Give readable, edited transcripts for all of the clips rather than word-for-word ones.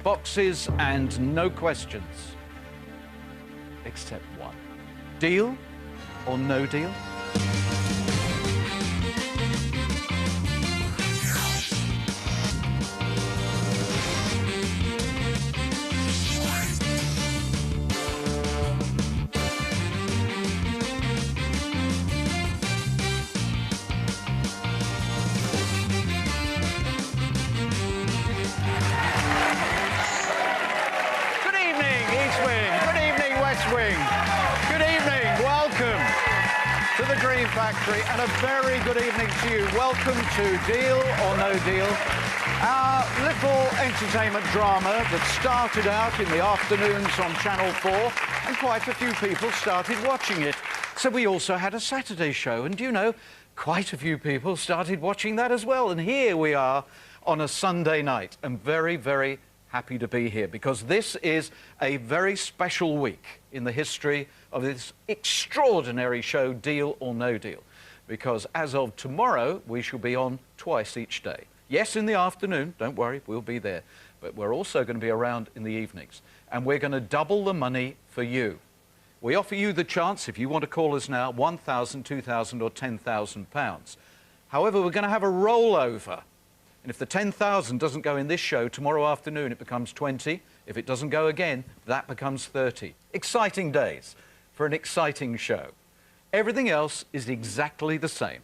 boxes and no questions. Except one. Deal or no deal? To the Green Factory, and a very good evening to you. Welcome to Deal or No Deal, our little entertainment drama that started out in the afternoons on Channel 4, and quite a few people started watching it. So we also had a Saturday show, and you know, quite a few people started watching that as well. And here we are on a Sunday night. I'm very, very happy to be here because this is a very special week in the history of this extraordinary show, Deal or No Deal, because as of tomorrow, we shall be on twice each day. Yes, in the afternoon, don't worry, we'll be there, but we're also going to be around in the evenings, and we're going to double the money for you. We offer you the chance, if you want to call us now, £1,000, £2,000 or £10,000. However, we're going to have a rollover. And if the 10,000 doesn't go in this show, tomorrow afternoon it becomes 20. If it doesn't go again, that becomes 30. Exciting days for an exciting show. Everything else is exactly the same.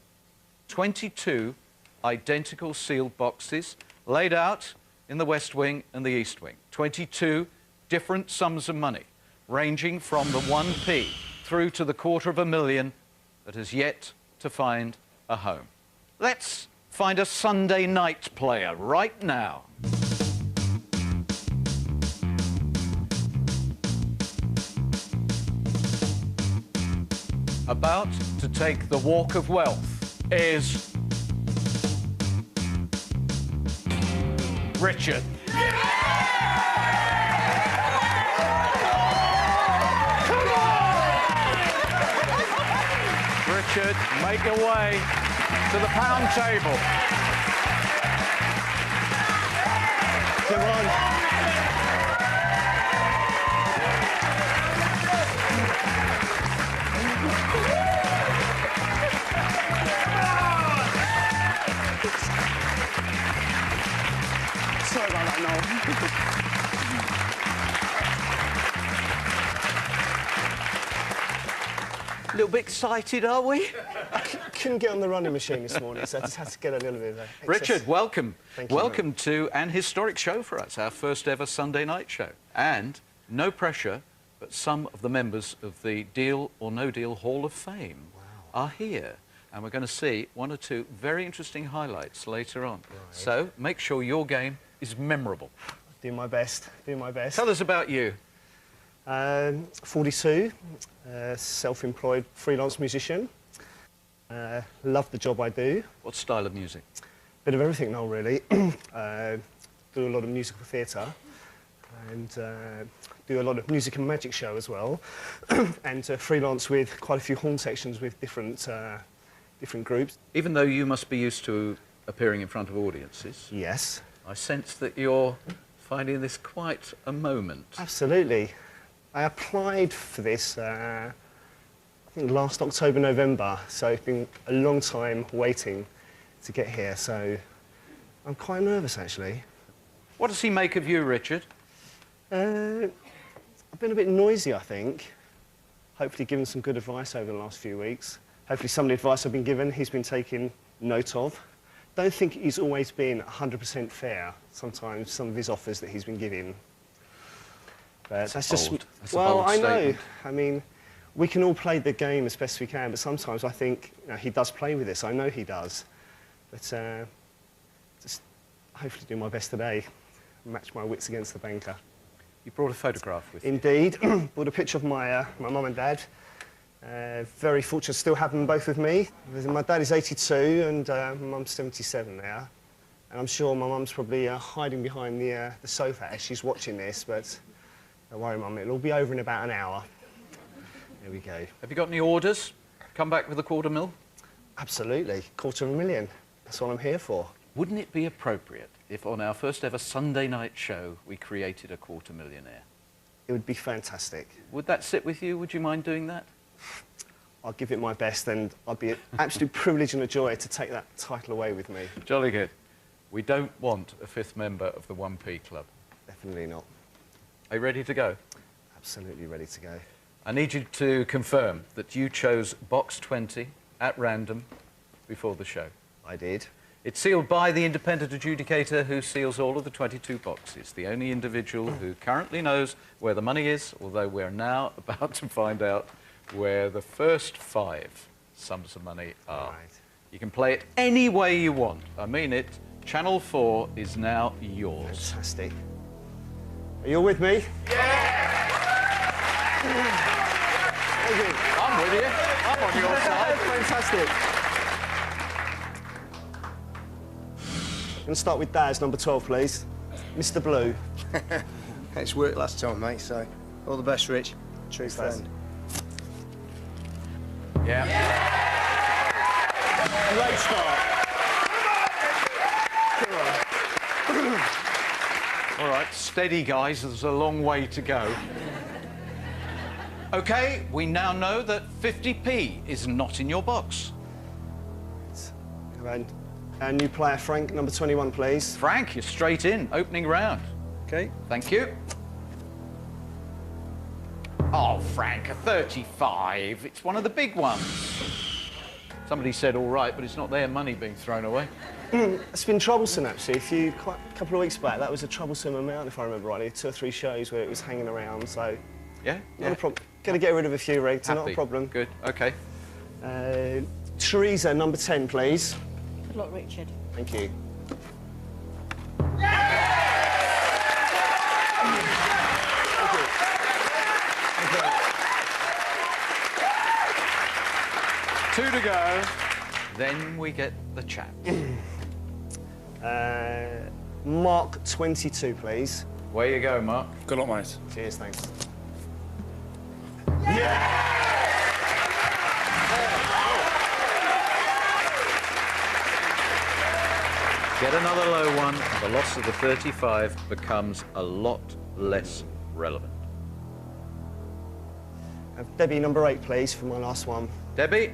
22 identical sealed boxes laid out in the West Wing and the East Wing. 22 different sums of money, ranging from the 1p through to the £250,000 that has yet to find a home. Let's find a Sunday night player right now. About to take the walk of wealth is Richard. Come on! Richard, make your way to the pound table. Come on. Sorry about that, Noel. A little bit excited, are we? I couldn't get on the running machine this morning, so I just had to get a little bit of excess. Richard, welcome. Thank you, welcome mate. to an historic show for us, our first ever Sunday night show. And no pressure, but some of the members of the Deal or No Deal Hall of Fame are here. And we're going to see one or two very interesting highlights later on. Right. So make sure your game is memorable. Do my best, do my best. Tell us about you. 42, self-employed freelance musician. Love the job I do. What style of music? Bit of everything, Noel, really. Do a lot of musical theatre and do a lot of music and magic show as well. And freelance with quite a few horn sections with different groups. Even though you must be used to appearing in front of audiences. Yes. I sense that you're finding this quite a moment. Absolutely. I applied for this, I think last October, November, so it's been a long time waiting to get here, so I'm quite nervous, actually. What does he make of you, Richard? I've been a bit noisy, I think. Hopefully given some good advice over the last few weeks. Hopefully some of the advice I've been given, he's been taking note of. Don't think he's always been 100% fair, sometimes some of his offers that he's been giving. But that's just... That's well, I know. Statement. I mean, we can all play the game as best we can, but sometimes I think he does play with this. I know he does. But just hopefully do my best today, match my wits against the banker. You brought a photograph with you. Indeed. Brought a picture of my mum and dad. Very fortunate to still have them both with me. My dad is 82 and my mum's 77 now. And I'm sure my mum's probably hiding behind the sofa as she's watching this, but don't worry, Mum, it'll all be over in about an hour. There we go. Have you got any orders? Come back with a £250,000? Absolutely. £250,000. That's what I'm here for. Wouldn't it be appropriate if on our first ever Sunday night show we created a quarter millionaire? It would be fantastic. Would that sit with you? Would you mind doing that? I'll give it my best, and I'd be an absolute privilege and a joy to take that title away with me. Jolly good. We don't want a fifth member of the 1p Club. Definitely not. Are you ready to go? Absolutely ready to go. I need you to confirm that you chose box 20 at random before the show. I did. It's sealed by the independent adjudicator who seals all of the 22 boxes, the only individual who currently knows where the money is, although we're now about to find out where the first 5 sums of money are. Right. You can play it any way you want. I mean it. Channel 4 is now yours. Fantastic. Are you all with me? Thank you. I'm with you. I'm on your side. Fantastic. I'm going to start with Daz, number 12, please. Mr. Blue. It's worked last time, mate, so all the best, Rich. True Thanks, friend. Yeah. Great start. All right, steady, guys. There's a long way to go. OK, we now know that 50p is not in your box. And our new player, Frank, number 21, please. Frank, you're straight in. Opening round. Okay. Thank you. Oh, Frank, a 35. It's one of the big ones. Somebody said all right, but it's not their money being thrown away. It's been troublesome, actually. A couple of weeks back, that was a troublesome amount, if I remember rightly. 2 or 3 shows where it was hanging around, so... Yeah? Not a problem. Going to get rid of a few, Reg, so not a problem. Good, OK. Teresa, number 10, please. Good luck, Richard. Thank you. Two to go. Then we get the chat. Mark, 22, please. Way you go, Mark. Good luck, mate. Cheers, thanks. Get another low one, the loss of the 35 becomes a lot less relevant. Debbie, number 8, please, for my last one. Debbie,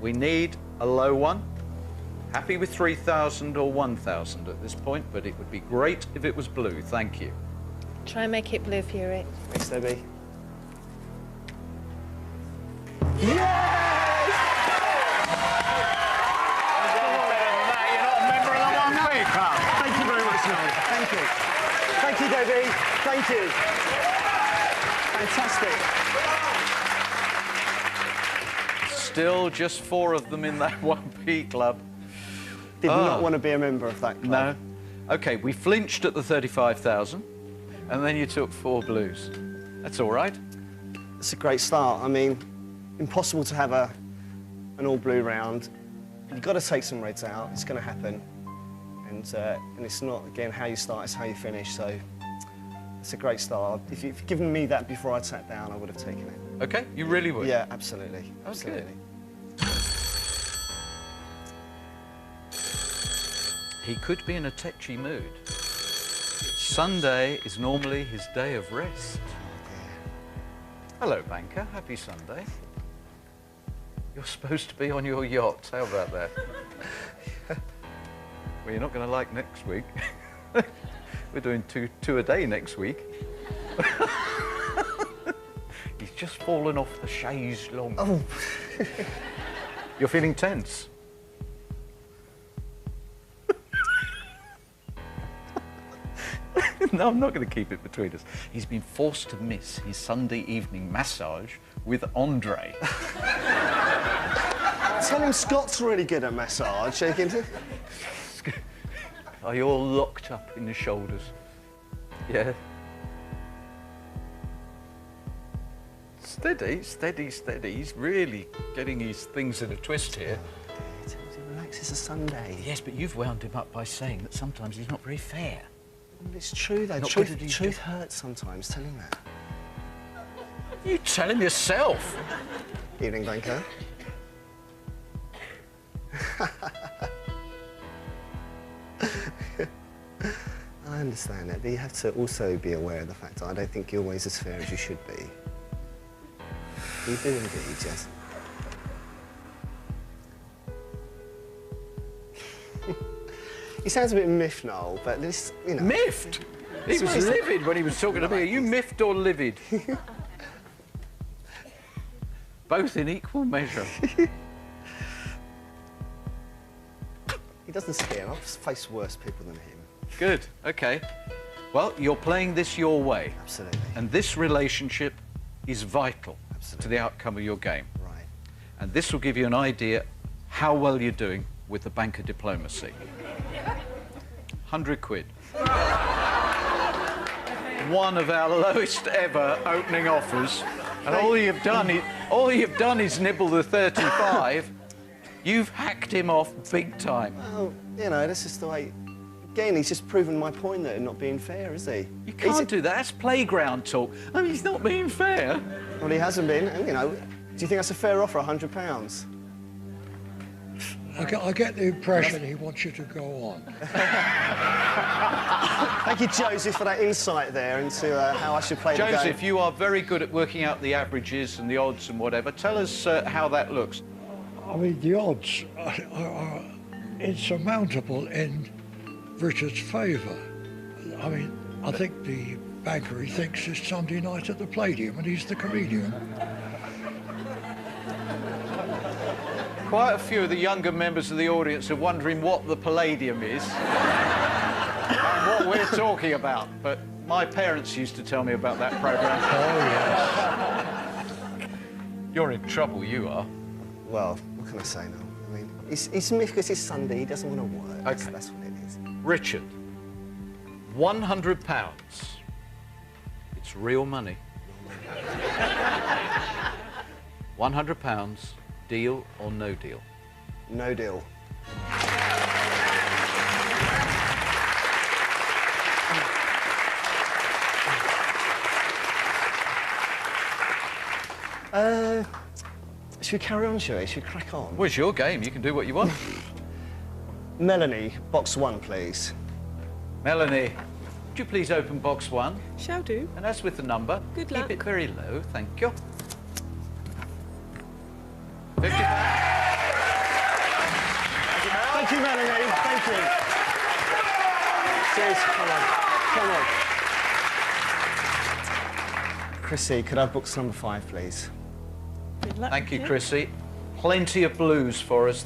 we need a low one. Happy with 3,000 or 1,000 at this point, but it would be great if it was blue. Thank you. Try and make it blue for you, Rick. Thanks, Debbie. Thank you very much, Noel. Thank you. Thank you, Debbie. Thank you. Fantastic. Still just 4 of them in that 1p club. Did not want to be a member of that club. No. OK, we flinched at the 35,000, and then you took 4 blues. That's all right. It's a great start. I mean, impossible to have an all-blue round. You've got to take some reds out. It's going to happen. And it's not, again, how you start, it's how you finish. So it's a great start. If you'd given me that before I sat down, I would have taken it. OK, you really would? Yeah, absolutely. Absolutely. He could be in a tetchy mood. Sunday is normally his day of rest. Hello, banker. Happy Sunday. You're supposed to be on your yacht. How about that? Well, you're not going to like next week. We're doing two a day next week. He's just fallen off the chaise longue. Oh. You're feeling tense? No, I'm not going to keep it between us. He's been forced to miss his Sunday evening massage with Andre. Tell him Scott's really good at massage. Are you all locked up in the shoulders? Yeah. Steady, steady, steady. He's really getting his things in a twist here. Relax, it's a Sunday. Yes, but you've wound him up by saying that sometimes he's not very fair. It's true, though. Not Truth hurts sometimes. Tell him that. You tell him yourself. Evening, banker. I understand that, but you have to also be aware of the fact that I don't think you're always as fair as you should be. You do indeed, Jess. He sounds a bit miffed, Noel, but this, you know... Miffed? He was livid when he was talking to me. Are you miffed or livid? Both in equal measure. He doesn't scare. I've faced worse people than him. Good, OK. Well, you're playing this your way. Absolutely. And this relationship is vital Absolutely. to the outcome of your game. Right. And this will give you an idea how well you're doing with the banker diplomacy. 100 quid. One of our lowest ever opening offers. And all you've done is nibble the 35. You've hacked him off big time. Well, you know, that's just the way... Again, he's just proven my point that not being fair, is he? You can't do that. That's playground talk. I mean, he's not being fair. Well, he hasn't been, and, you know... Do you think that's a fair offer, £100? I get the impression he wants you to go on. Thank you, Joseph, for that insight there into how I should play the game. Joseph, you are very good at working out the averages and the odds and whatever. Tell us how that looks. I mean, the odds are insurmountable in Richard's favour. I mean, I think the banker, he thinks it's Sunday night at the Palladium and he's the comedian. Quite a few of the younger members of the audience are wondering what the Palladium is and what we're talking about. But my parents used to tell me about that programme. Oh, yes. You're in trouble, you are. Well, what can I say now? I mean, he's miffed because it's Sunday, he doesn't want to work. OK. That's what it is. Richard, £100. It's real money. £100, deal or no deal? No deal. Should we carry on, shall we? Should we crack on? Well, it's your game. You can do what you want. Melanie, box 1, please. Melanie, would you please open box 1? Shall do. And that's with the number. Good luck. Keep it very low, thank you. 50 Thank you, Melanie. Thank you. Cheers. Come on. Come on. Chrissy, could I have box number 5, please? Good luck. Thank you, Chrissy. Plenty of blues for us.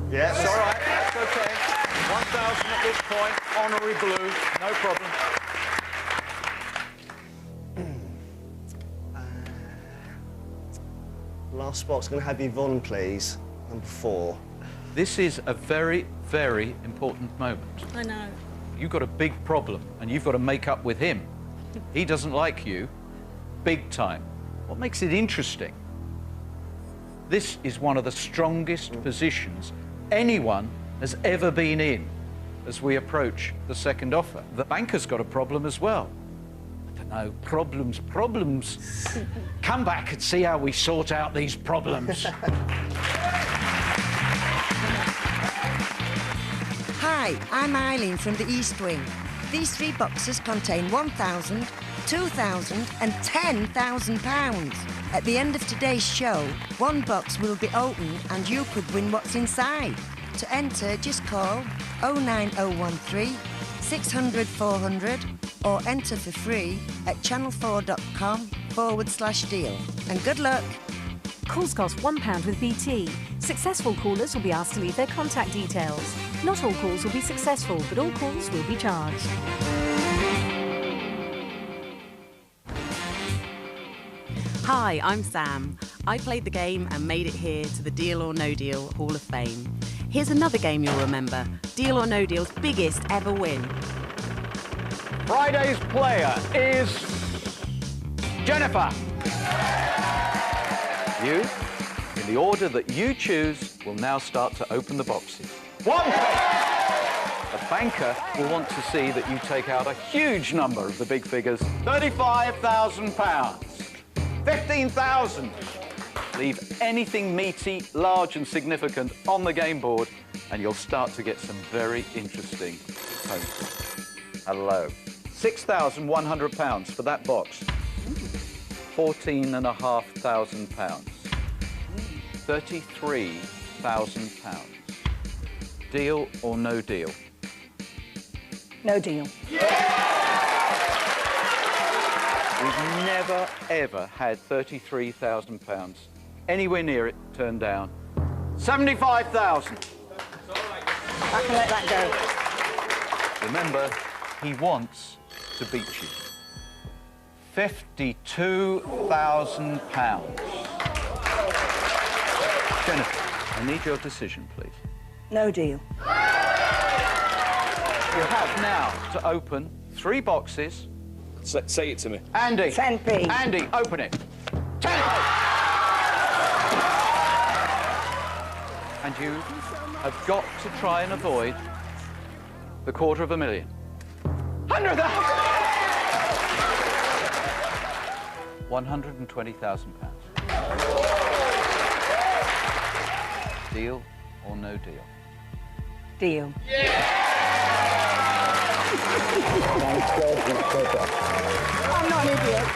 Yes. It's all right, that's OK. 1,000 at this point, honorary blue, no problem. Last box, going to have Yvonne, please. Number 4. This is a very, very important moment. I know. You've got a big problem, and you've got to make up with him. He doesn't like you, big time. What makes it interesting? This is one of the strongest positions anyone has ever been in as we approach the second offer. The banker's got a problem as well. I don't know, problems. Come back and see how we sort out these problems. Hi, I'm Eileen from the East Wing. These 3 boxes contain £1,000, £2,000 and £10,000. At the end of today's show, 1 box will be opened and you could win what's inside. To enter, just call 09013 600 400 or enter for free at channel4.com/deal. And good luck. Calls cost £1 with BT. Successful callers will be asked to leave their contact details. Not all calls will be successful, but all calls will be charged. Hi, I'm Sam. I played the game and made it here to the Deal or No Deal Hall of Fame. Here's another game you'll remember. Deal or No Deal's biggest ever win. Friday's player is Jennifer. You, in the order that you choose, will now start to open the boxes. 1 The banker will want to see that you take out a huge number of the big figures. £35,000. 15,000. Leave anything meaty, large and significant on the game board and you'll start to get some very interesting phone calls. Hello. £6,100 for that box. £14,500. £33,000. Deal or no deal? No deal. We've never, ever had £33,000 anywhere near it turned down. 75,000. I can let that go. Remember, he wants to beat you. £52,000. Jennifer, I need your decision, please. No deal. You have now to open 3 boxes. Say it to me. Andy. 10p. Andy, open it. 10. And you have got to try and avoid the £250,000. 100,000. £120,000. Deal or no deal? Deal. I'm not an idiot.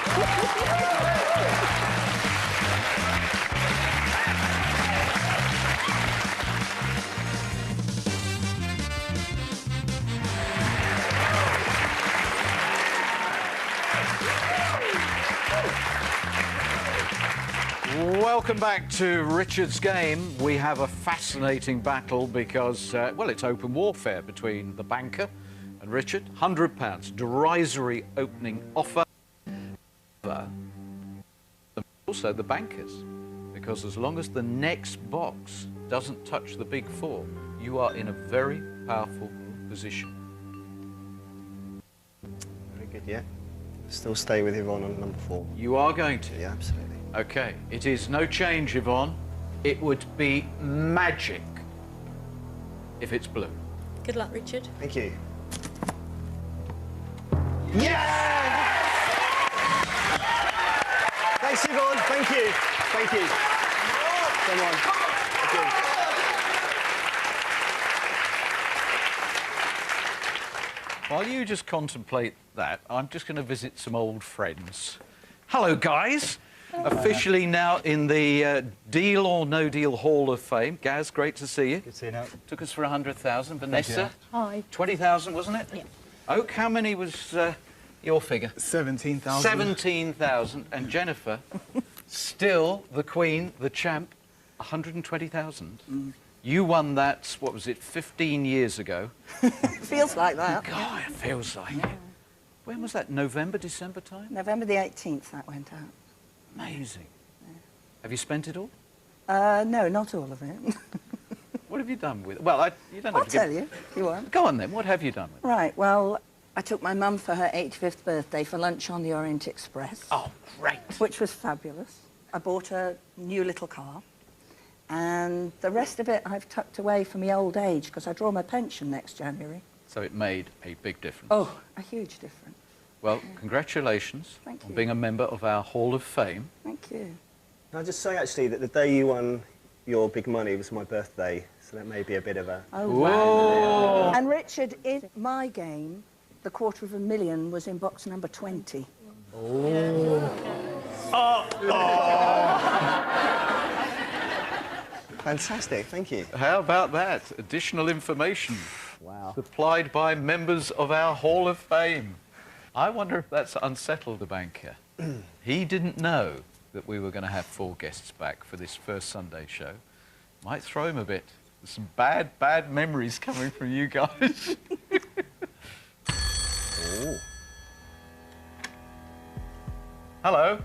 Welcome back to Richard's game. We have a fascinating battle because, well, it's open warfare between the banker and Richard. £100, derisory opening offer. Also the bankers, because as long as the next box doesn't touch the big 4, you are in a very powerful position. Very good, yeah. Still stay with Yvonne on number 4. You are going to? Yeah, absolutely. Okay, it is no change, Yvonne. It would be magic if it's blue. Good luck, Richard. Thank you. Yeah! Thanks, Yvonne. Thank you. Thank you. Come on. Thank you. While you just contemplate that, I'm just going to visit some old friends. Hello, guys. Officially now in the Deal or No Deal Hall of Fame. Gaz, great to see you. Good to see you now. Took us for 100,000. Vanessa? Hi. 20,000, wasn't it? Yeah. Oak, how many was your figure? 17,000. 17,000. And Jennifer, still the queen, the champ, 120,000. You won that, what was it, 15 years ago? Feels like that. God, it feels like it. When was that? November, December time? November the 18th that went out. Amazing. Have you spent it all? No, not all of it. What have you done with it? Well, you don't have I'll to tell give... you, if you want. Go on then, what have you done with it? Right, well, I took my mum for her 85th birthday for lunch on the Orient Express. Oh, great. Which was fabulous. I bought a new little car. And the rest of it I've tucked away for my old age because I draw my pension next January. So it made a big difference. Oh, a huge difference. Well, congratulations Thank on you. being a member of our Hall of Fame. Thank you. Can I just say, actually, that the day you won your big money was my birthday, so that may be a bit of a... Oh, Whoa! And Richard, in my game, the £250,000 was in box number 20. Fantastic, thank you. How about that? Additional information. Wow. Supplied by members of our Hall of Fame. I wonder if that's unsettled the banker. He didn't know that we were going to have 4 guests back for this first Sunday show. Might throw him a bit. There's some bad memories coming from you guys. Oh. Hello.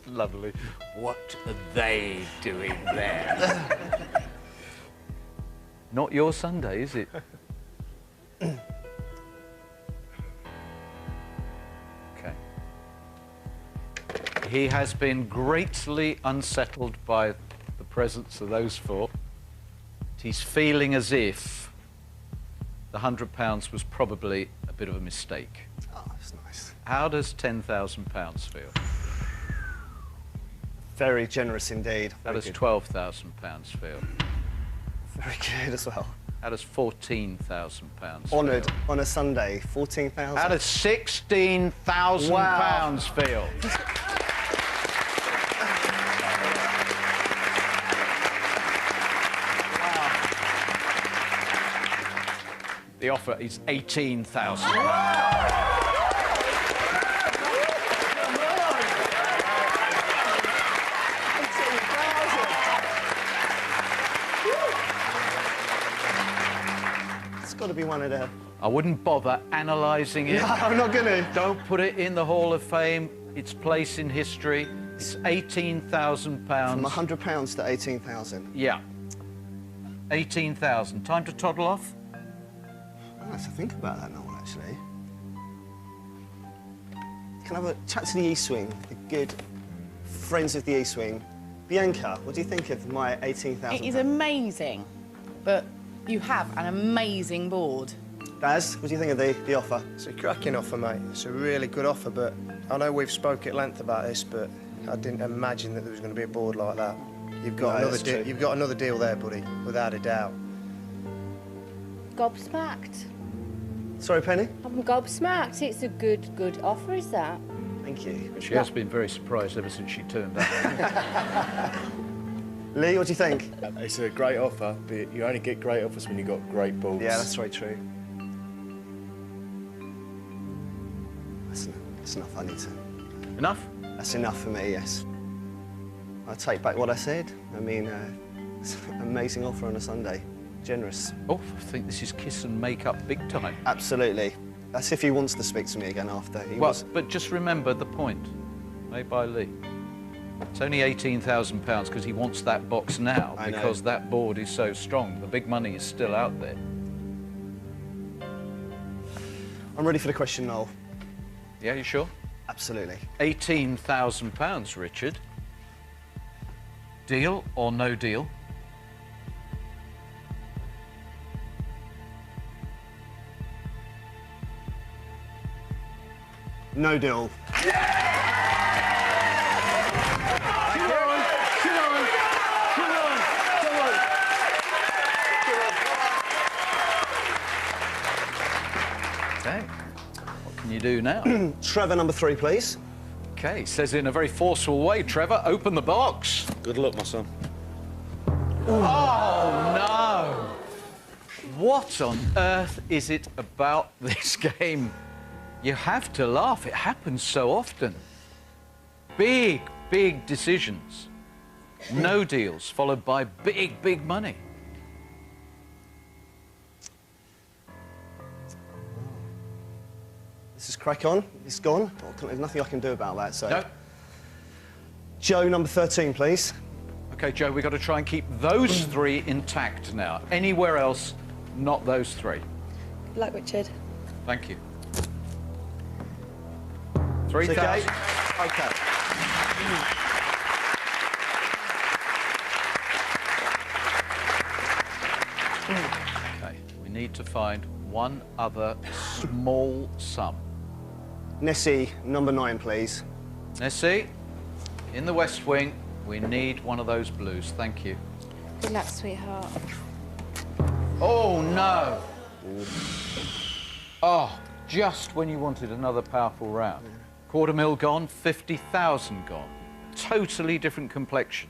Lovely. What are they doing there? Not your Sunday, is it? Okay. He has been greatly unsettled by the presence of those 4. He's feeling as if the £100 was probably a bit of a mistake. Oh, that's nice. How does £10,000 feel? Very generous indeed. How Very does good. £12,000 feel? Very good as well. How does £14,000 Honoured feel? on a Sunday, 14,000. How does £16,000 feel? The offer is £18,000. It's got to be one of the... I wouldn't bother analysing it. No, I'm not going to. Don't put it in the Hall of Fame. Its place in history. It's £18,000. From £100 to 18,000. Yeah. 18,000. Time to toddle off? I have to think about that now, actually. Can I have a chat to the East Wing, the good friends of the East Wing. Bianca, what do you think of my 18,000? It is amazing, but you have an amazing board. Daz, what do you think of the offer? It's a cracking offer, mate. It's a really good offer, but I know we've spoke at length about this, but I didn't imagine that there was going to be a board like that. You've got you've got another deal there, buddy, without a doubt. Gobsmacked. Sorry, Penny? I'm gobsmacked. It's a good offer, is that? Thank you. She has been very surprised ever since she turned up. Lee, what do you think? It's a great offer, but you only get great offers when you've got great boards. Yeah, that's very true. That's enough, I need to... Enough? That's enough for me, yes. I take back what I said. I mean, it's an amazing offer on a Sunday. Generous. Oh, I think this is kiss and make up big time. Absolutely. That's if he wants to speak to me again after. But just remember the point made by Lee. It's only £18,000 because he wants that box now because that board is so strong. The big money is still out there. I'm ready for the question, Noel. Yeah, you sure? Absolutely. £18,000, Richard. Deal or no deal? No deal. Okay. What can you do now? Trevor, number 3, please. Okay, says in a very forceful way, Trevor, open the box. Good luck, my son. Oh, no! What on earth is it about this game? You have to laugh. It happens so often. Big, big decisions. No deals, followed by big, big money. This is crack on. It's gone. There's nothing I can do about that, so... No. Joe, number 13, please. OK, Joe, we've got to try and keep those 3 intact now. Anywhere else, not those 3. Good luck, Richard. Thank you. 3,000. OK. OK, we need to find one other small sum. Nessie, number 9, please. Nessie, in the West Wing, we need one of those blues. Thank you. Good luck, sweetheart. Oh, no. Oh, just when you wanted another powerful round. £250,000 gone, 50,000 gone. Totally different complexion.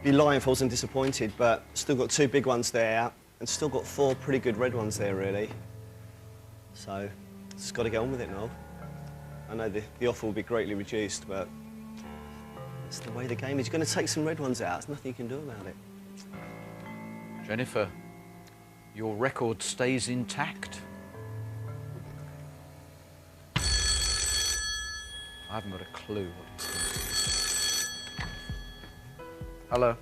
Be lying if I wasn't disappointed, but still got 2 big ones there, and still got 4 pretty good red ones there, really. So, just got to get on with it now. I know the offer will be greatly reduced, but that's the way the game is. You're going to take some red ones out. There's nothing you can do about it. Jennifer, your record stays intact. I haven't got a clue what he's doing. Hello.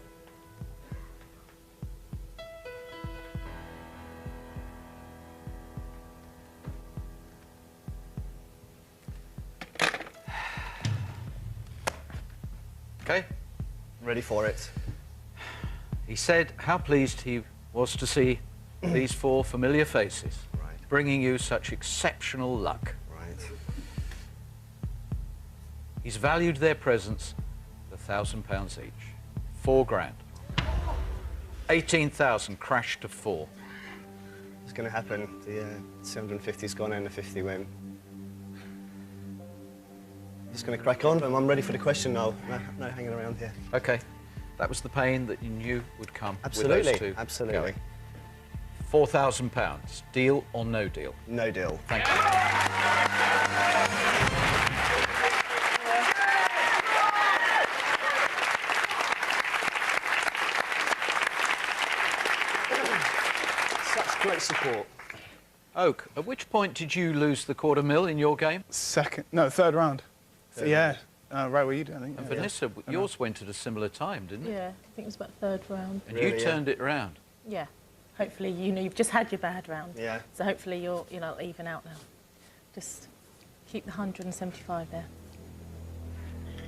Okay. Ready for it. He said how pleased he was to see these 4 familiar faces, bringing you such exceptional luck. Right. He's valued their presence at £1,000 each. £4 grand. 18,000 crashed to 4. It's going to happen. The 750's gone and the 50 went. Just going to crack on. I'm ready for the question now. No hanging around here. Okay. That was the pain that you knew would come Absolutely. with those two Absolutely. going. £4,000. Deal or no deal? No deal. Thank you. Such great support. Oak, at which point did you lose the £250,000 in your game? Third round. Yeah. Right where you did, I think. And Vanessa, yours went at a similar time, didn't it? Yeah, I think it was about third round. And you turned it around. Yeah. Hopefully, you've just had your bad round. Yeah. So hopefully you'll even out now. Just keep the 175 there.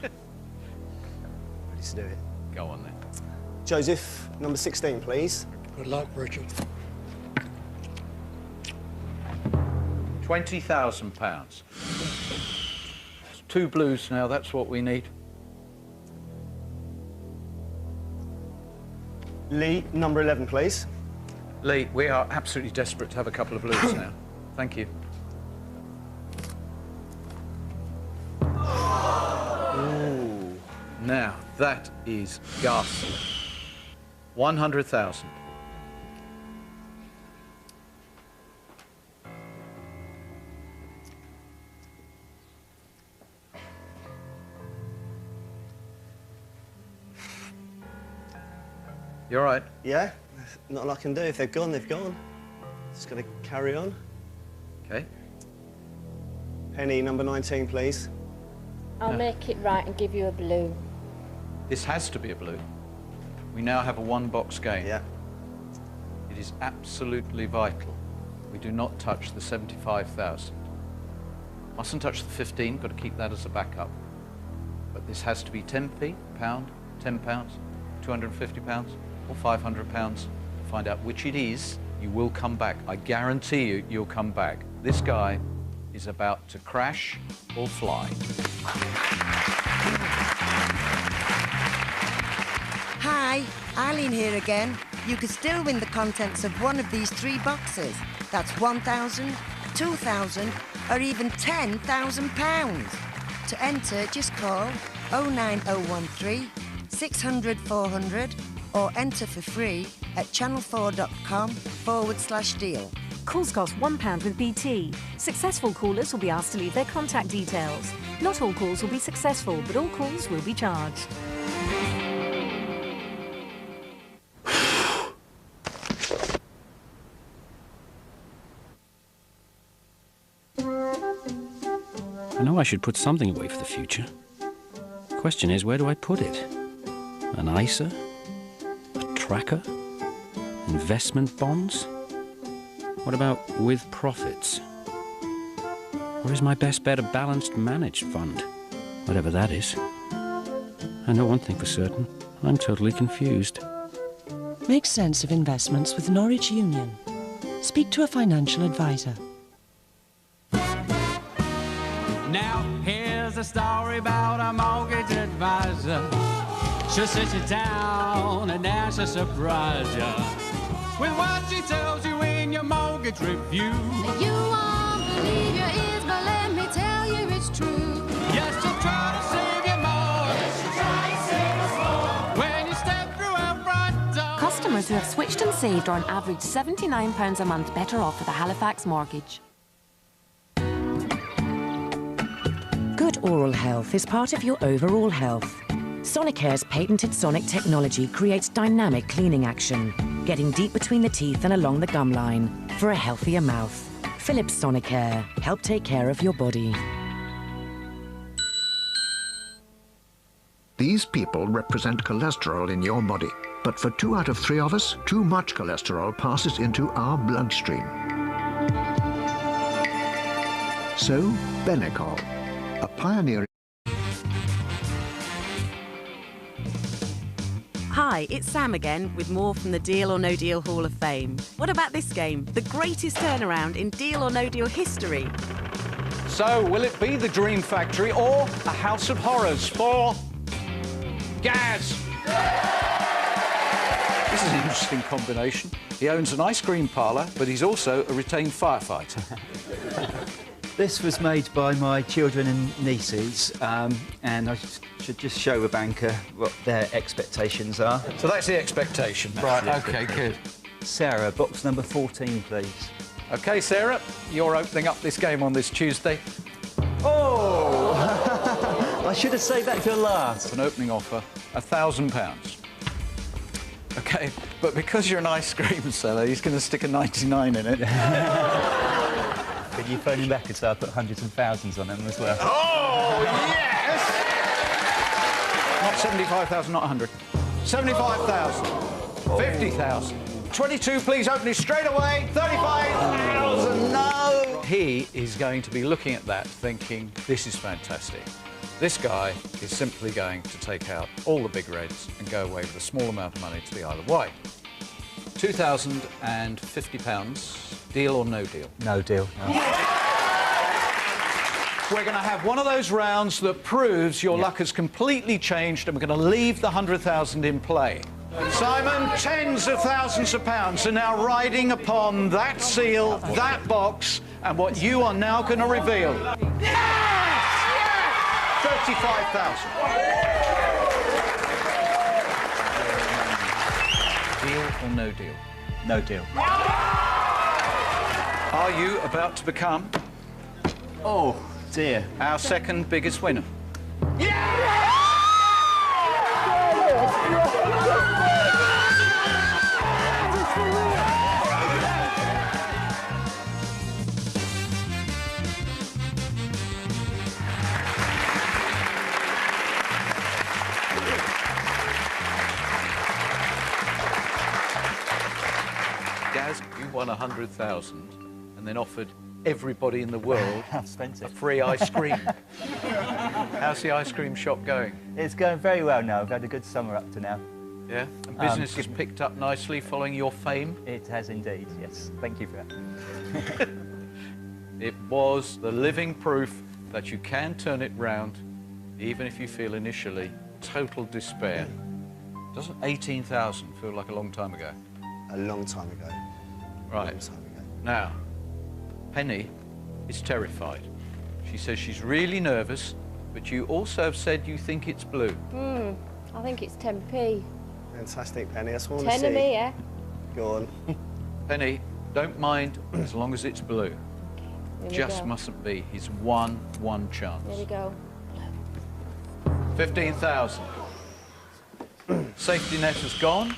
Ready to do it. Go on then. Joseph, number 16, please. Good luck, Richard. £20,000. 2 blues now, that's what we need. Lee, number 11, please. Lee, we are absolutely desperate to have a couple of blues now. Thank you. Ooh. Now, that is ghastly. 100,000. You all right? Yeah, not a lot I can do. If they've gone, they've gone. Just got to carry on. Okay. Penny, number 19, please. I'll make it right and give you a blue. This has to be a blue. We now have a 1-box game. Yeah. It is absolutely vital. We do not touch the 75,000. Mustn't touch the 15, got to keep that as a backup. But this has to be 10p, pound, £10, £250, or £500. Find out which it is. You will come back. I guarantee you, you'll come back. This guy is about to crash or fly. Hi, Eileen here again. You could still win the contents of one of these 3 boxes. That's £1,000, £2,000, or even £10,000. To enter, just call 09013 600 400 or enter for free at channel4.com/deal. Calls cost £1 with BT. Successful callers will be asked to leave their contact details. Not all calls will be successful, but all calls will be charged. I know I should put something away for the future. The question is, where do I put it? An ISA? A tracker? Investment bonds? What about with profits? Or is my best bet a balanced managed fund? Whatever that is. I know one thing for certain. I'm totally confused. Make sense of investments with Norwich Union. Speak to a financial advisor. Now here's a story about a mortgage advisor. She'll sit you down and now she'll surprise you with what she tells you in your mortgage review. You won't believe your ears, but let me tell you it's true. Yes, she'll try to save you more. Yes, she'll try to save us more. When you step through her front door. Customers who have switched and saved are on average £79 a month better off with a Halifax mortgage. Good oral health is part of your overall health. Sonicare's patented sonic technology creates dynamic cleaning action, getting deep between the teeth and along the gum line for a healthier mouth. Philips Sonicare. Help take care of your body. These people represent cholesterol in your body. But for 2 out of 3 of us, too much cholesterol passes into our bloodstream. So, Benecol, a pioneer. Hi, it's Sam again with more from the Deal or No Deal Hall of Fame. What about this game? The greatest turnaround in Deal or No Deal history. So, will it be the Dream Factory or a House of Horrors for Gaz? This is an interesting combination. He owns an ice cream parlour, but he's also a retained firefighter. This was made by my children and nieces, and I should just show the banker what their expectations are. So that's the expectation. Right, OK, good. Sarah, box number 14, please. OK, Sarah, you're opening up this game on this Tuesday. Oh! I should have saved that till last. An opening offer, £1,000. OK, but because you're an ice cream seller, he's going to stick a 99 in it. Could you phone him back and say I put hundreds and thousands on them as well? Oh, yes! Not 75,000, not 100. 75,000. 50,000. 22, please, open it straight away. 35,000, no! He is going to be looking at that thinking, this is fantastic. This guy is simply going to take out all the big reds and go away with a small amount of money to the Isle of Wight. £2,050. Deal or no deal? No deal. No. We're going to have one of those rounds that proves your luck has completely changed, and we're going to leave the 100,000 in play. Simon, tens of thousands of pounds are now riding upon that seal, that box, and what you are now going to reveal. Yes! Yes! 35,000. Deal or no deal? No deal. Are you about to become... Oh, dear. Our second biggest winner? Gaz, you won 100,000 and then offered everybody in the world a free ice cream. How's the ice cream shop going? It's going very well now. We've had a good summer up to now. Yeah? And business has picked up nicely following your fame? It has indeed, yes. Thank you for that. It was the living proof that you can turn it round, even if you feel initially total despair. Doesn't 18,000 feel like a long time ago? A long time ago. Right. A long time ago. Now, Penny is terrified. She says she's really nervous, but you also have said you think it's blue. I think it's 10p. Fantastic, Penny. That's what I want to see. 10 of me, yeah? Go on. Penny, don't mind as long as it's blue. Here we Just go. mustn't be his one chance. There we go. 15,000. Safety net has gone.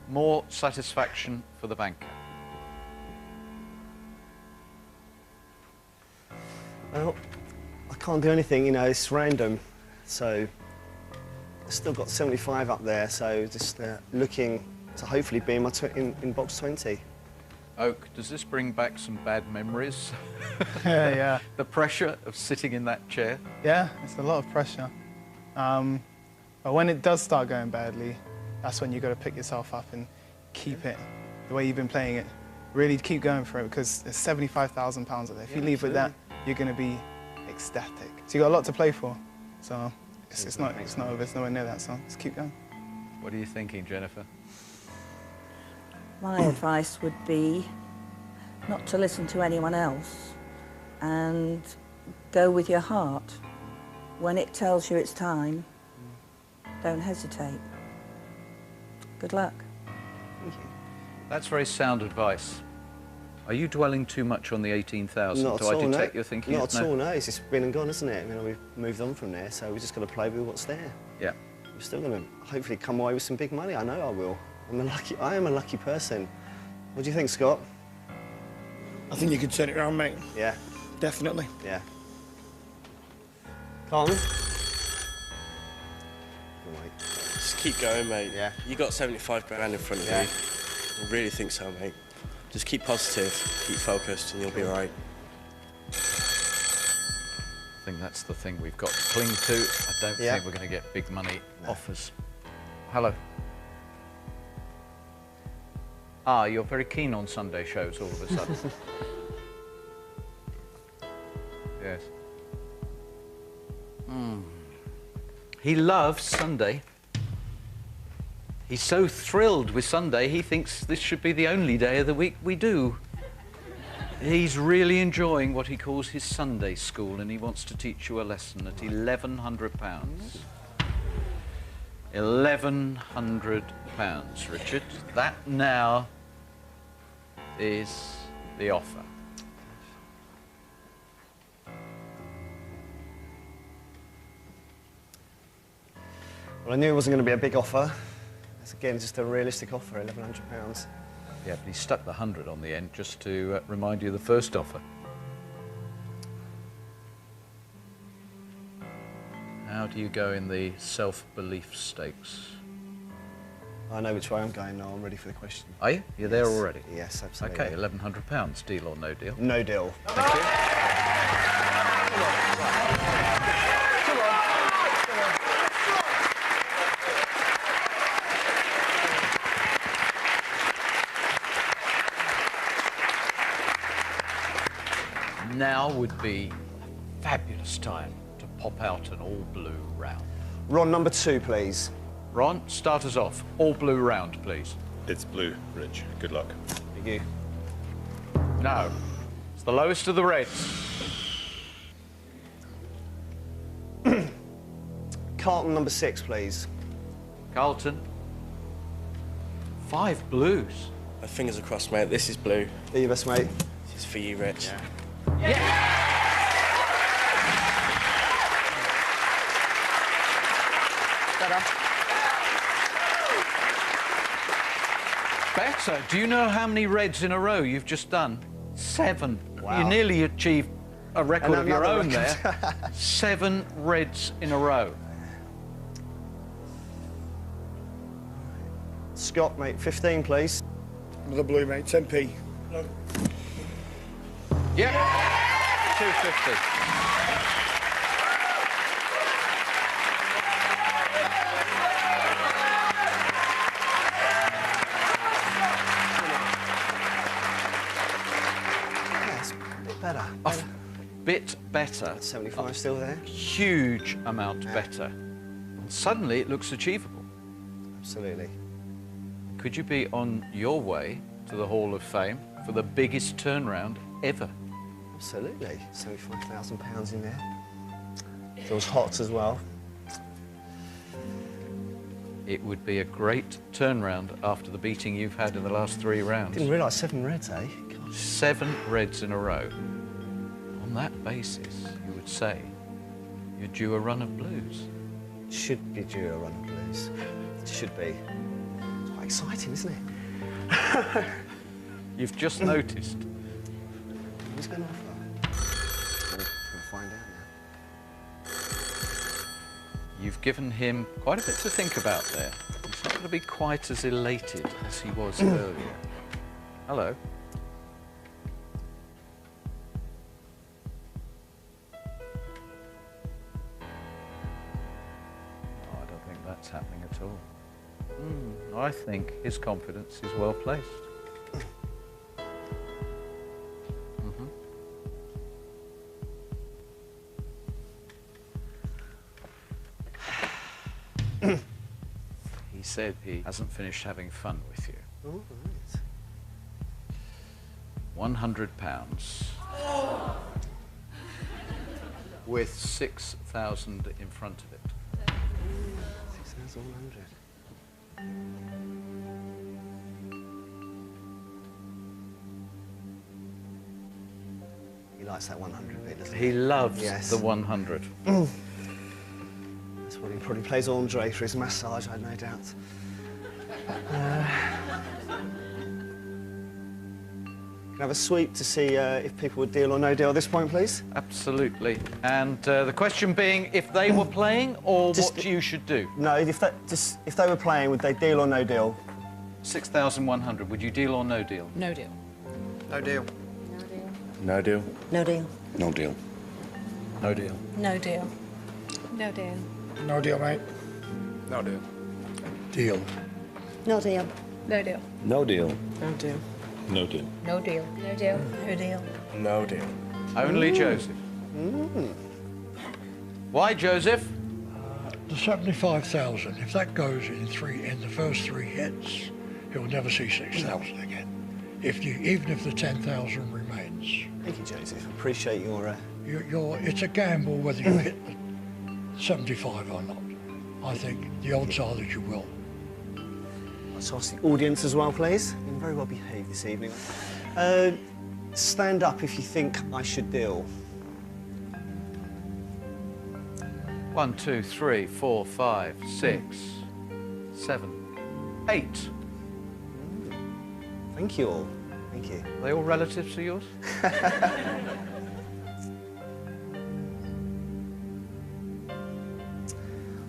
More satisfaction for the banker. Well, I can't do anything, you know, it's random. So, I've still got 75 up there, so just looking to hopefully be in, in box 20. Oak, does this bring back some bad memories? Yeah. The pressure of sitting in that chair? Yeah, it's a lot of pressure. But when it does start going badly, that's when you've got to pick yourself up and keep it the way you've been playing it. Really keep going for it, because there's £75,000 up there. If you leave with that, you're going to be ecstatic. So you've got a lot to play for. So it's not over, it's nowhere near that, so just keep going. What are you thinking, Jennifer? My advice would be not to listen to anyone else and go with your heart. When it tells you it's time, don't hesitate. Good luck. Thank you. That's very sound advice. Are you dwelling too much on the 18,000? Not Do at I all, detect no. your thinking? Not at all, no. It's just been and gone, isn't it? You know, we've moved on from there, so we've just got to play with what's there. Yeah. We're still going to hopefully come away with some big money. I know I will. I am a lucky person. What do you think, Scott? I think you could turn it around, mate. Yeah. Definitely. Yeah. Carlton? Just keep going, mate. Yeah. You got 75 grand in front of you. I really think so, mate. Just keep positive, keep focused, and you'll be all right. I think that's the thing we've got to cling to. I don't think we're going to get big money offers. Hello. Ah, you're very keen on Sunday shows all of a sudden. He loves Sunday. He's so thrilled with Sunday, he thinks this should be the only day of the week we do. He's really enjoying what he calls his Sunday school, and he wants to teach you a lesson at £1,100. £1,100, Richard. That now is the offer. Well, I knew it wasn't going to be a big offer. It's again just a realistic offer, £1,100. Yeah, but he stuck the 100 on the end just to remind you of the first offer. How do you go in the self-belief stakes? I know which way I'm going now. I'm ready for the question. Are you? You're there already? Yes, absolutely. OK, £1,100. Deal or no deal? No deal. Thank you. Now would be a fabulous time to pop out an all-blue round. Ron, number 2, please. Ron, start us off. All-blue round, please. It's blue, Rich. Good luck. Thank you. No. It's the lowest of the reds. Carlton, number 6, please. Carlton. 5 blues. My fingers are crossed, mate. This is blue. Do your best, mate. This is for you, Rich. Better. Do you know how many reds in a row you've just done? 7. Wow. You nearly achieved a record And of your another own record. there. 7 reds in a row. Scott, mate, 15, please. Another blue, mate. 10p. No. Yep. 250. Better. Bit better. 75 still there. Huge amount better. And suddenly it looks achievable. Absolutely. Could you be on your way to the Hall of Fame for the biggest turnaround ever? Absolutely. £75,000 in there. Feels hot as well. It would be a great turnaround after the beating you've had in the last 3 rounds. Didn't realise 7 reds, eh? Gosh. 7 reds in a row. On that basis, you would say you're due a run of blues. Should be due a run of blues. Should be. It's quite exciting, isn't it? You've just noticed. Who's going to offer? We'll find out now. You've given him quite a bit to think about there. He's not going to be quite as elated as he was earlier. Hello. Oh, I don't think that's happening at all. I think his confidence is well placed. He said he hasn't finished having fun with you. Oh, right. £100 with 6,000 in front of it. 6,100. He likes that 100 bit, doesn't he? He loves Yes. the 100. That's what he probably plays Andre for his massage, I had no doubt. Can I have a sweep to see if people would deal or no deal at this point, please? Absolutely. And the question being if they were playing or what you should do. No, if they were playing, would they deal or no deal? 6,100. Would you deal or no deal? No deal. No deal. No deal. No deal. No deal. No deal. No deal. No deal. No deal, mate. No deal. Deal. No deal. No deal. No deal. No deal. No deal. No deal. No deal. No deal. No deal. Only Joseph. Why, Joseph? The 75,000, if that goes in the first 3 hits, he'll never see 6,000 again. Even if the 10,000 remains. Thank you, Joseph. Appreciate your... It's a gamble whether you hit the 75 or not. I think the odds are that you will. Let's ask the audience as well, please. You've been very well behaved this evening. Stand up if you think I should deal. 1, 2, 3, 4, 5, 6, 7, 8. Thank you all. Thank you. Are they all relatives to yours?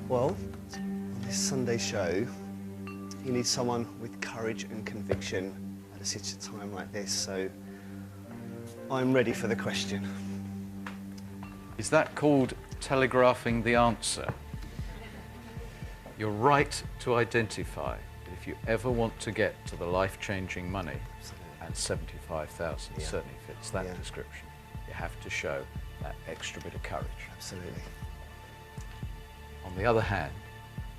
Well, on this Sunday show, you need someone with courage and conviction at such a time like this, so I'm ready for the question. Is that called telegraphing the answer? You're right to identify that if you ever want to get to the life-changing money, and 75,000 certainly fits that description, you have to show that extra bit of courage. Absolutely. On the other hand,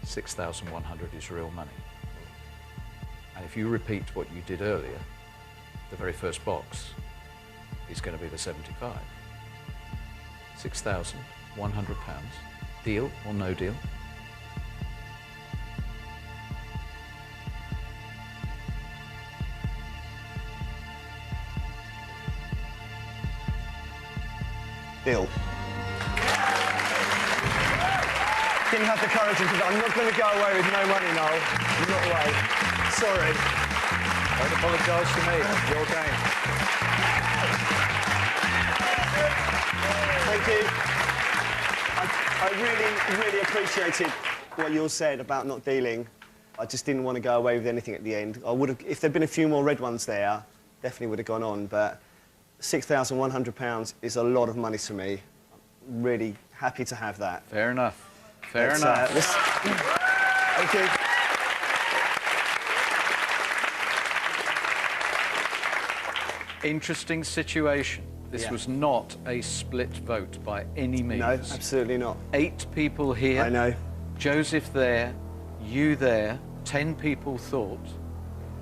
6,100 is real money. And if you repeat what you did earlier, the very first box is going to be the 75. £6,100. Deal or no deal? Deal. Didn't have the courage to do that. I'm not going to go away with no money, Noel. Not away. Sorry. Don't apologise to me. It's your game. Thank you. I really, really appreciated what you all said about not dealing. I just didn't want to go away with anything at the end. I would have, if there'd been a few more red ones there, definitely would have gone on. But £6,100 is a lot of money to me. I'm really happy to have that. Fair enough. Fair enough. Thank you. Interesting situation. This was not a split vote by any means. No, absolutely not. 8 people here. I know. Joseph there, you there. 10 people thought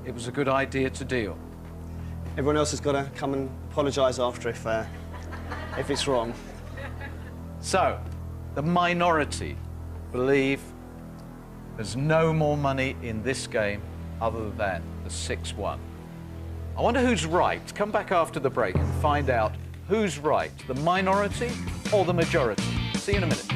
it was a good idea to deal. Everyone else has got to come and apologise after if it's wrong. So, the minority believe there's no more money in this game other than the 6-1. I wonder who's right. Come back after the break and find out who's right, the minority or the majority. See you in a minute.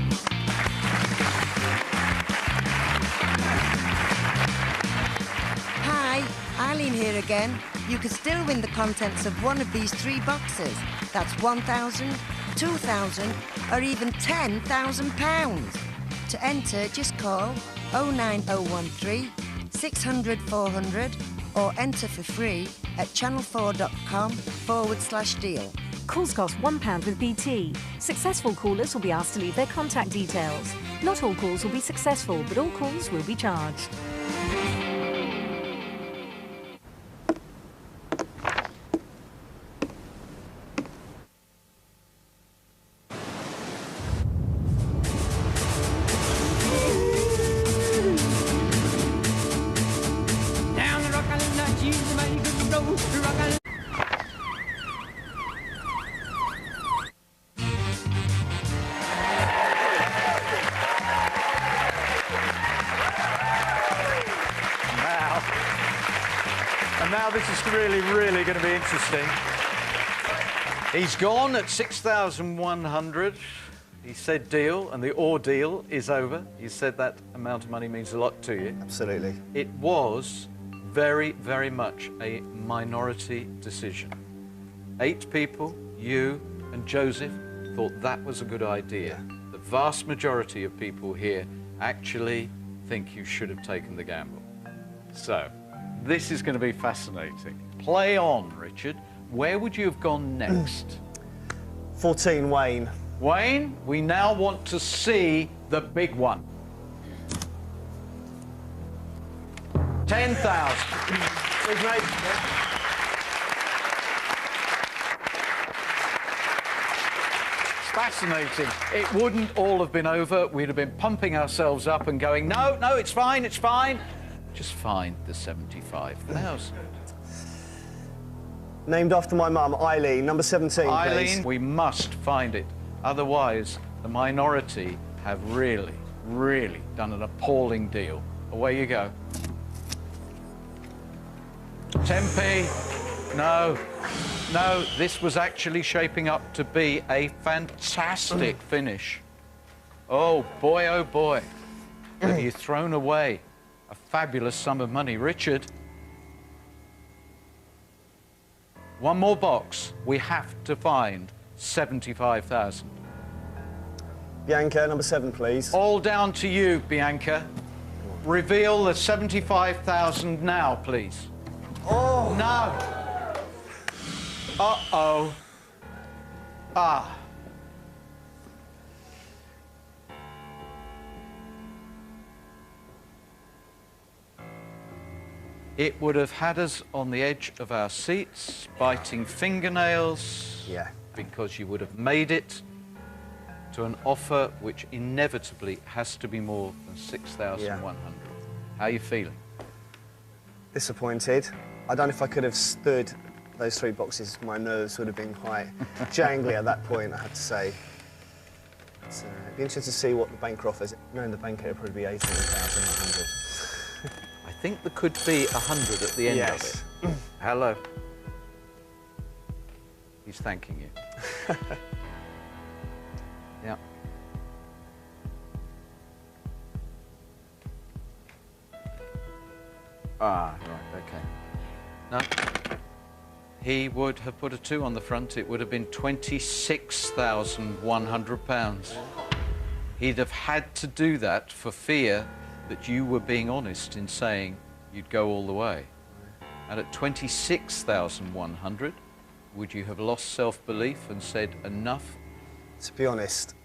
Hi, Eileen here again. You can still win the contents of one of these 3 boxes. That's £1,000, £2,000 or even £10,000. To enter, just call 09013 600 400 or enter for free at channel4.com/deal. Calls cost £1 with BT. Successful callers will be asked to leave their contact details. Not all calls will be successful, but all calls will be charged. Now this is really going to be interesting. He's gone at 6,100. He said deal, and the ordeal is over. You said that amount of money means a lot to you. Absolutely. It was very, very much a minority decision. 8 people, you and Joseph, thought that was a good idea. The vast majority of people here actually think you should have taken the gamble. So, this is going to be fascinating. Play on, Richard. Where would you have gone next? 14, Wayne. Wayne, we now want to see the big one. 10,000. Cheers, mate. It's back fascinating. It wouldn't all have been over. We'd have been pumping ourselves up and going, no, no, it's fine, it's fine. Just find the 75,000. Named after my mum, Eileen, number 17, please. Eileen, we must find it. Otherwise, the minority have really, really done an appalling deal. Away you go. 10p. No. No, this was actually shaping up to be a fantastic finish. Oh, boy, have you thrown away a fabulous sum of money. Richard, one more box. We have to find 75,000. Bianca, number 7, please. All down to you, Bianca. Reveal the 75,000 now, please. Oh! No! Uh-oh. Ah. It would have had us on the edge of our seats, biting fingernails. Yeah. Because you would have made it to an offer which inevitably has to be more than 6,100. How are you feeling? Disappointed. I don't know if I could have stood those 3 boxes. My nerves would have been quite jangly at that point, I have to say. It'd be interesting to see what the banker offers. Knowing the banker, it'd probably be 18,100. I think there could be 100 at the end of it. Hello. He's thanking you. Yeah. Ah, right, okay. No. He would have put a 2 on the front. It would have been £26,100. He'd have had to do that for fear that you were being honest in saying you'd go all the way. And at 26,100, would you have lost self-belief and said enough? To be honest,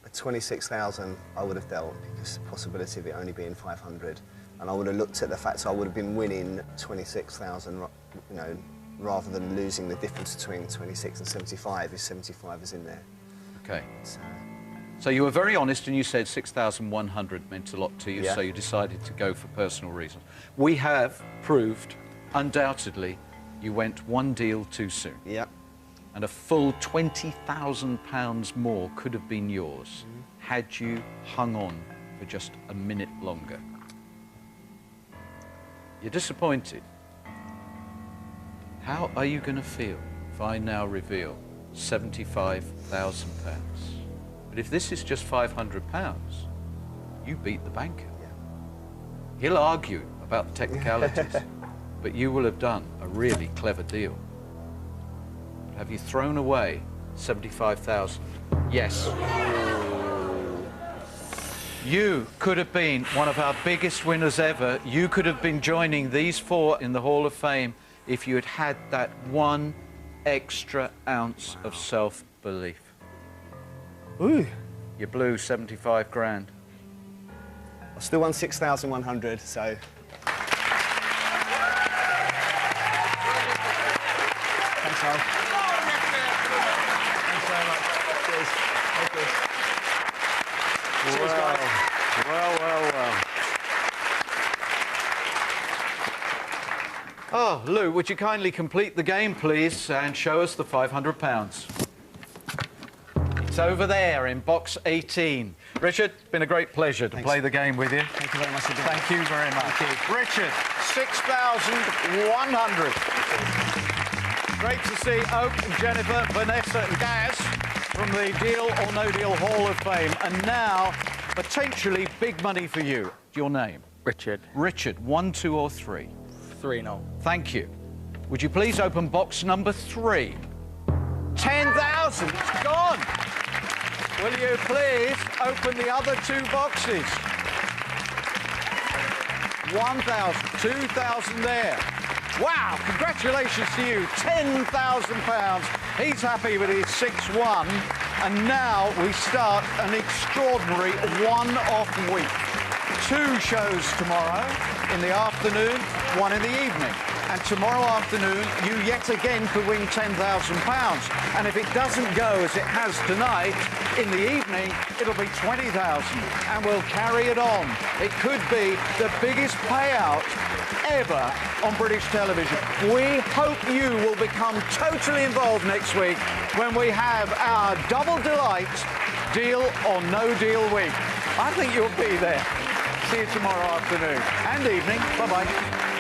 at 26,000, I would have dealt because the possibility of it only being 500, and I would have looked at the fact I would have been winning 26,000, you know, rather than losing the difference between 26 and 75 if 75 is in there. Okay. So you were very honest and you said 6,100 meant a lot to you, so you decided to go for personal reasons. We have proved, undoubtedly, you went one deal too soon. Yeah. And a full £20,000 more could have been yours had you hung on for just a minute longer. You're disappointed. How are you going to feel if I now reveal £75,000? But if this is just £500, you beat the banker. Yeah. He'll argue about the technicalities, but you will have done a really clever deal. Have you thrown away 75,000? Yes. You could have been one of our biggest winners ever. You could have been joining these 4 in the Hall of Fame if you had had that 1 extra ounce of self-belief. Ooh. You blew 75 grand. I still won 6,100, so... Thanks, Al. Thanks very much. Cheers. Thank you. Cheers, guys. Well. Oh, Lou, would you kindly complete the game, please, and show us the £500? It's over there in box 18. Richard, it's been a great pleasure to play the game with you. Thank you very much again. Thank you very much. Richard, 6,100. Great to see Oak and Jennifer, Vanessa and Gaz from the Deal or No Deal Hall of Fame. And now, potentially big money for you. Your name? Richard. Richard, 1, 2 or 3? 3 now. Thank you. Would you please open box number 3? 10,000, it's gone. Will you please open the other 2 boxes? 1,000, 2,000 there. Wow, congratulations to you, £10,000. He's happy with his 6-1. And now we start an extraordinary one-off week. 2 shows tomorrow in the afternoon, 1 in the evening. And tomorrow afternoon, you yet again could win £10,000. And if it doesn't go as it has tonight, in the evening, it'll be 20,000. And we'll carry it on. It could be the biggest payout ever on British television. We hope you will become totally involved next week when we have our Double Delight Deal or No Deal week. I think you'll be there. See you tomorrow afternoon and evening. Bye-bye.